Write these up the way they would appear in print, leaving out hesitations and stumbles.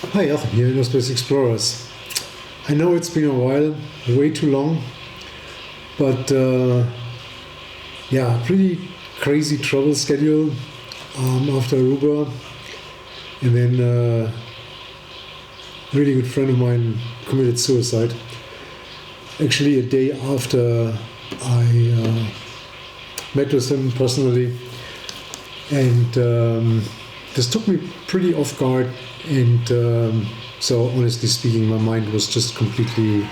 Hi, Achim here, InnerSpace Explorers. I know it's been a while, way too long, but yeah, pretty crazy travel schedule after Aruba, and then a really good friend of mine committed suicide. Actually, a day after I met with him personally, and this took me pretty off guard. And so honestly speaking, my mind was just completely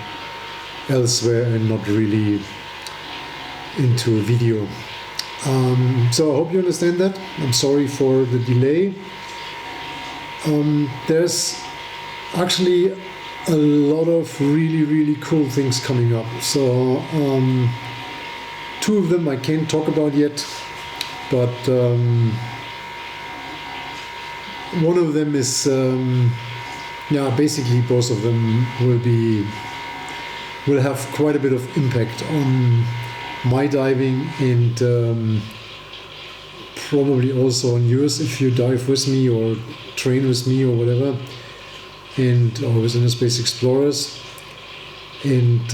elsewhere and not really into video. So I hope you understand that. I'm sorry for the delay. There's actually a lot of really cool things coming up. So two of them I can't talk about yet, but one of them is, basically both of them will have quite a bit of impact on my diving and probably also on yours if you dive with me or train with me or whatever, and or with InnerSpace Explorers. And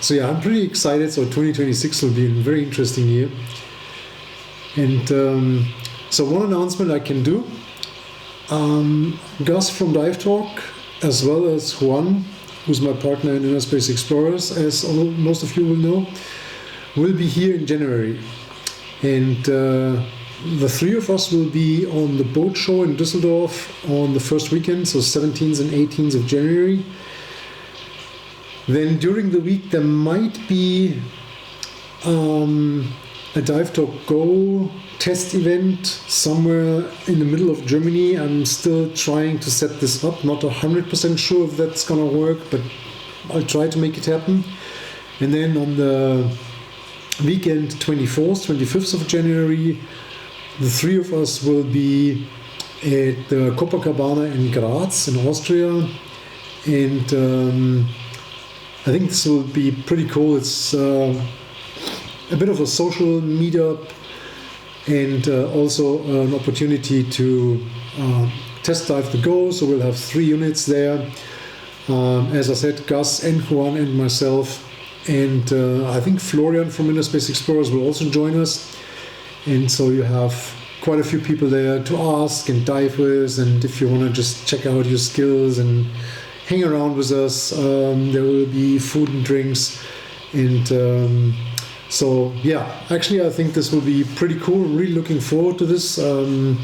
so yeah, I'm pretty excited. So 2026 will be a very interesting year. And so one announcement I can do. Gus from Dive Talk, as well as Juan, who's my partner in InnerSpace Explorers, as most of you will know, will be here in January. And the three of us will be on the boat show in Düsseldorf on the first weekend, so 17th and 18th of January. Then during the week there might be a Dive Talk Go test event somewhere in the middle of Germany. I'm still trying to set this up, not 100% sure if that's gonna work, but I'll try to make it happen. And then on the weekend 24th, 25th of January, the three of us will be at the Copacabana in Graz in Austria, and I think this will be pretty cool. It's a bit of a social meetup, and also an opportunity to test dive the Go. So we'll have 3 units there. As I said, Gus and Juan and myself, and I think Florian from InnerSpace Explorers will also join us. And so you have quite a few people there to ask and dive with, and if you want to just check out your skills and hang around with us, there will be food and drinks. And so yeah, actually I think this will be pretty cool. I'm really looking forward to this, and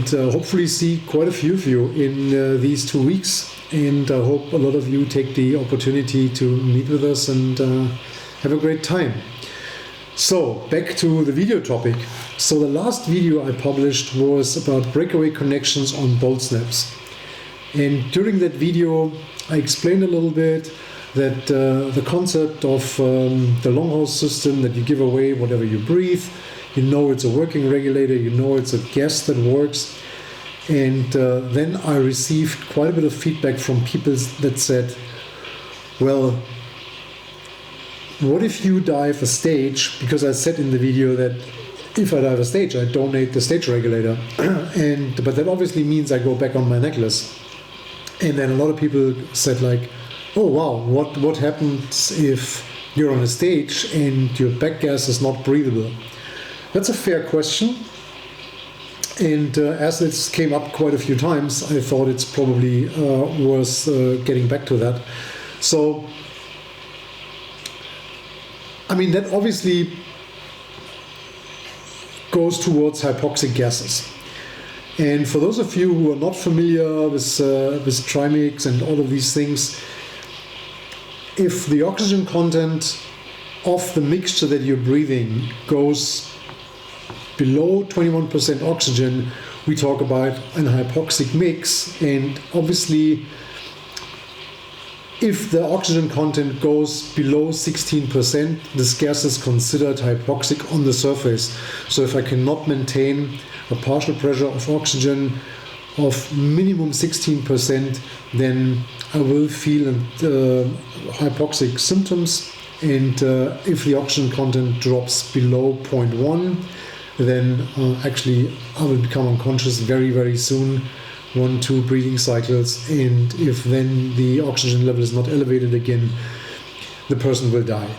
hopefully see quite a few of you in these 2 weeks. And I hope a lot of you take the opportunity to meet with us and have a great time. So back to the video topic. So the last video I published was about breakaway connections on bolt snaps. And during that video I explained a little bit that the concept of the long hose system, that you give away whatever you breathe, you know it's a working regulator, you know it's a gas that works. And then I received quite a bit of feedback from people that said, well, what if you dive a stage? Because I said in the video that if I dive a stage, I donate the stage regulator. But that obviously means I go back on my necklace. And then a lot of people said like, oh wow, what happens if you're on a stage and your back gas is not breathable? That's a fair question. And as this came up quite a few times, I thought it's probably worth getting back to that. So, I mean, that obviously goes towards hypoxic gases. And for those of you who are not familiar with trimix and all of these things, if the oxygen content of the mixture that you're breathing goes below 21% oxygen, we talk about an hypoxic mix. And obviously, if the oxygen content goes below 16%, this gas is considered hypoxic on the surface. So if I cannot maintain a partial pressure of oxygen of minimum 16%, then I will feel hypoxic symptoms. And if the oxygen content drops below 0.1, then actually I will become unconscious very soon, 2 breathing cycles, and if then the oxygen level is not elevated again, the person will die.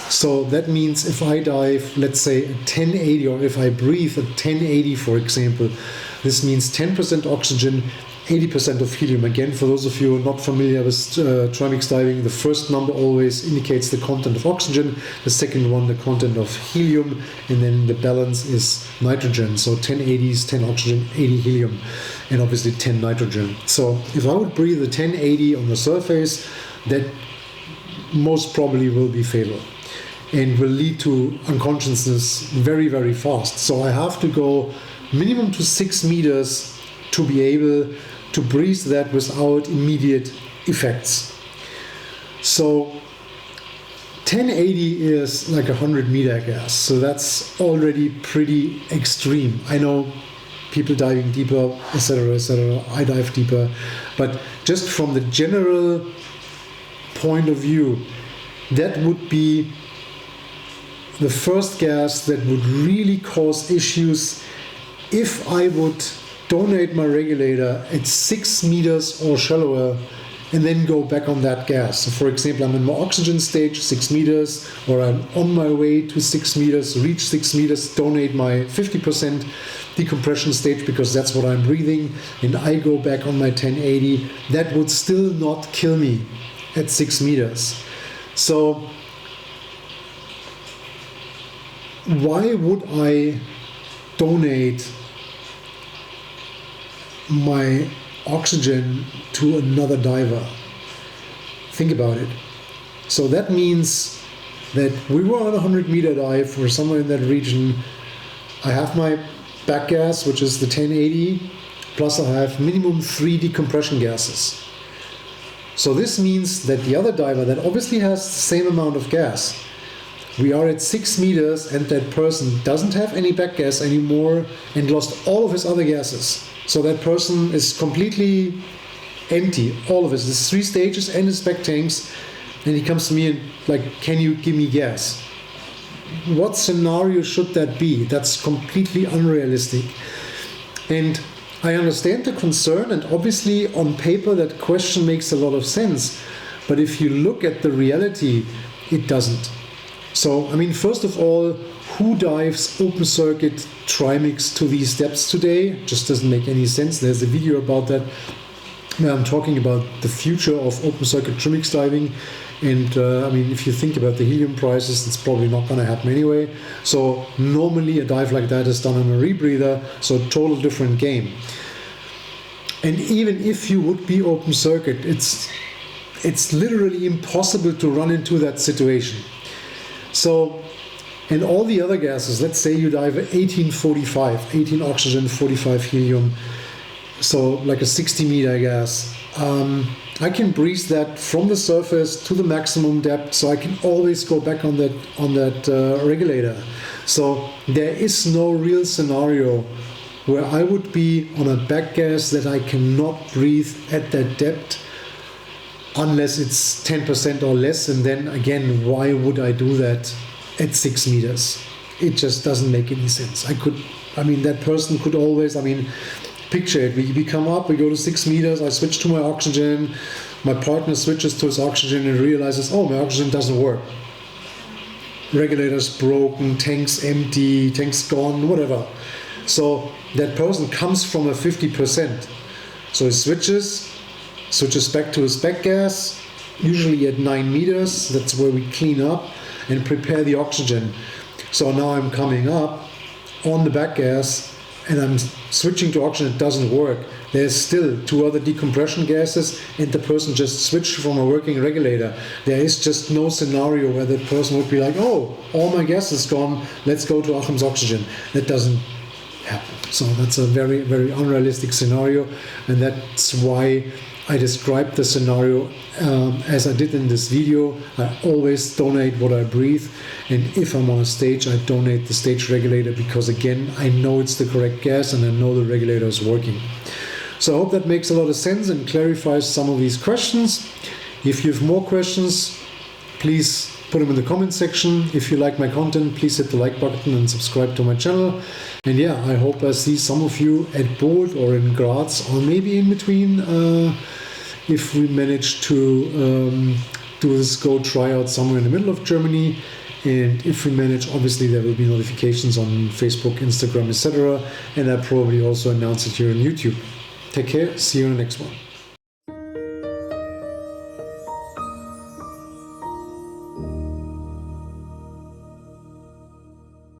So that means if I dive, let's say, at 1080, or if I breathe at 1080, for example, this means 10% oxygen, 80% of helium. Again, for those of you not familiar with trimix diving, the first number always indicates the content of oxygen, the second one the content of helium, and then the balance is nitrogen. So 1080 is 10 oxygen, 80 helium, and obviously 10 nitrogen. So if I would breathe a 1080 on the surface, that most probably will be fatal and will lead to unconsciousness very, very fast. So I have to go minimum to 6 meters to be able to breathe that without immediate effects. So 1080 is like 100-meter gas, so that's already pretty extreme. I know people diving deeper, etc., etc. I dive deeper, but just from the general point of view, that would be the first gas that would really cause issues if I would donate my regulator at 6 meters or shallower and then go back on that gas. So for example, I'm in my oxygen stage, 6 meters, or I'm on my way to 6 meters, reach 6 meters, donate my 50% decompression stage because that's what I'm breathing, and I go back on my 1080, that would still not kill me at 6 meters. So why would I donate my oxygen to another diver? Think about it. So that means that we were on a 100-meter dive or somewhere in that region. I have my back gas, which is the 1080, plus I have minimum 3 decompression gases. So this means that the other diver that obviously has the same amount of gas, we are at 6 meters and that person doesn't have any back gas anymore and lost all of his other gases. So that person is completely empty, all of his. There's 3 stages and his back tanks, and he comes to me and like, can you give me gas? What scenario should that be? That's completely unrealistic. And I understand the concern, and obviously on paper that question makes a lot of sense. But if you look at the reality, it doesn't. So, I mean, first of all, who dives open circuit trimix to these depths today? Just doesn't make any sense. There's a video about that where I'm talking about the future of open circuit trimix diving. And I mean, if you think about the helium prices, it's probably not going to happen anyway. So normally a dive like that is done on a rebreather, so total different game. And even if you would be open circuit, it's literally impossible to run into that situation. So, and all the other gases, let's say you dive at 1845, 18 oxygen, 45 helium, so like a 60-meter gas. I can breeze that from the surface to the maximum depth, so I can always go back on that regulator. So there is no real scenario where I would be on a back gas that I cannot breathe at that depth, unless it's 10% or less, and then again, why would I do that at 6 meters? It just doesn't make any sense. That person could always, picture it. We come up, we go to 6 meters, I switch to my oxygen, my partner switches to his oxygen and realizes, oh, my oxygen doesn't work. Regulator's broken, tank's empty, tank's gone, whatever. So that person comes from a 50%. So he switches back to his back gas, usually at 9 meters. That's where we clean up and prepare the oxygen. So now I'm coming up on the back gas and I'm switching to oxygen. It doesn't work. There's still 2 other decompression gases and the person just switched from a working regulator. There is just no scenario where that person would be like, oh, all my gas is gone, let's go to Achim's oxygen. That doesn't happen. So that's a very, very unrealistic scenario, and that's why I described the scenario as I did in this video. I always donate what I breathe, and if I'm on a stage, I donate the stage regulator because, again, I know it's the correct gas and I know the regulator is working. So I hope that makes a lot of sense and clarifies some of these questions. If you have more questions, please put them in the comment section. If you like my content, please hit the like button and subscribe to my channel. And yeah, I hope I see some of you at Bolt or in Graz or maybe in between, if we manage to do this Go tryout somewhere in the middle of Germany. And if we manage, obviously there will be notifications on Facebook, Instagram, etc. And I'll probably also announce it here on YouTube. Take care. See you in the next one.